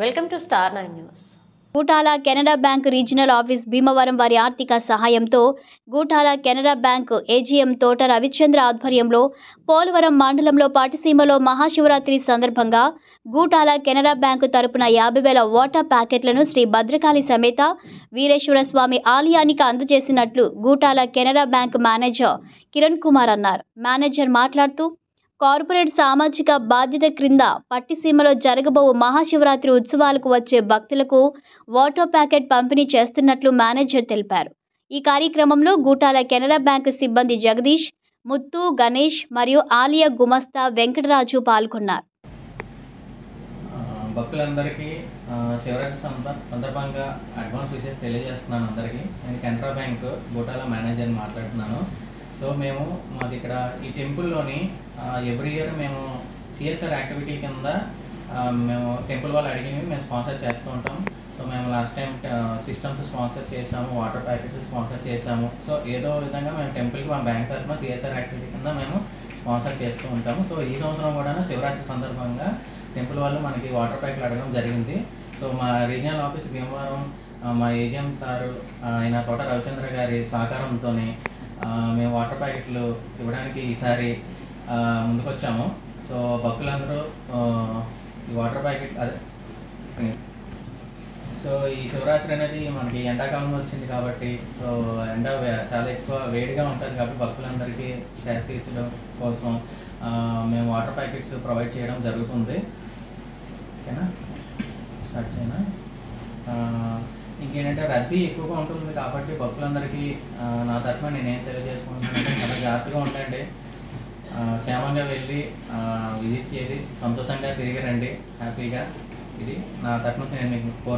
Welcome to star 9 news. Gutala Canara bank regional office Bhimavaram వారి ఆర్థిక సహాయంతో గూటాల కెనరా బ్యాంక్ ఏజీఎం తోట రవిచంద్ర ఆధ్వర్యంలో పోలవరం మండలంలో పట్టిసీమలో మహాశివరాత్రి సందర్భంగా గూటాల కెనరా బ్యాంకు తరపున 50,000 వాటర్ ప్యాకెట్లను శ్రీ భద్రకాళి సమేత వీరేశ్వర స్వామి ఆలయానికి అందజేసినట్లు గూటాల కెనరా బ్యాంక్ మేనేజర్ కిరణ్ కుమార్ అన్నారు. మేనేజర్ మాట్లాడుతూ కార్పొరేట్ సామాజిక బాధ్యత క్రింద పట్టిసీమలో జరగబో మహాశివరాత్రి ఉత్సవాలకు వచ్చే భక్తులకు వాటర్ ప్యాకెట్ పంపిణీ చేస్తున్నట్లు మేనేజర్ తెలిపారు. ఈ కార్యక్రమంలో గూటాల కెనరా బ్యాంకు సిబ్బంది జగదీష్, ముత్తు, గణేష్ మరియు ఆలయ గుమస్తా వెంకటరాజు పాల్గొన్నారు. భక్తులందరికీ శివరాత్రి సందర్భంగా అడ్వాన్స్ విషెస్ తెలియజేస్తున్నాను. అందరికీ నేను కెనరా బ్యాంక్ గూటాల మేనేజర్ మాట్లాడుతున్నాను. సో మేము మాది ఇక్కడ ఈ టెంపుల్లోని ఎవ్రీ ఇయర్ మేము సిఎస్ఆర్ యాక్టివిటీ కింద మేము టెంపుల్ వాళ్ళు అడిగినవి మేము స్పాన్సర్ చేస్తూ ఉంటాం. సో మేము లాస్ట్ టైం సిస్టమ్స్ స్పాన్సర్ చేసాము, వాటర్ ప్యాకెట్స్ స్పాన్సర్ చేసాము. సో ఏదో విధంగా మేము టెంపుల్కి మా బ్యాంక్ తరఫున సిఎస్ఆర్ యాక్టివిటీ కింద మేము స్పాన్సర్ చేస్తూ ఉంటాము. సో ఈ సంవత్సరం కూడా శివరాత్రి సందర్భంగా టెంపుల్ వాళ్ళు మనకి వాటర్ ప్యాకెట్లు అడగడం జరిగింది. సో మా రీజనల్ ఆఫీస్ భీమవరం మా ఏజీఎం సారు ఆయన తోట రవిచంద్ర గారి సహకారంతోనే మేము వాటర్ ప్యాకెట్లు ఇవ్వడానికి ఈసారి ముందుకొచ్చాము. సో భక్తులందరూ ఈ వాటర్ ప్యాకెట్ సో ఈ శివరాత్రి అనేది మనకి ఎండాకాలంలో వచ్చింది కాబట్టి సో ఎండ చాలా ఎక్కువ వేడిగా ఉంటుంది కాబట్టి భక్తులందరికీ సేద తీర్చడం కోసం మేము వాటర్ ప్యాకెట్స్ ప్రొవైడ్ చేయడం జరుగుతుంది. ఓకేనా, స్టార్ట్ చేయనా? ఇంకేంటంటే రద్దీ ఎక్కువగా ఉంటుంది కాబట్టి భక్తులందరికీ నా తరఫున నేనేం తెలియజేసుకుంటున్నానంటే చాలా జాగ్రత్తగా ఉండండి, క్షేమంగా వెళ్ళి విజిట్ చేసి సంతోషంగా తిరిగి రండి హ్యాపీగా. ఇది నా తరఫున నేను మీకు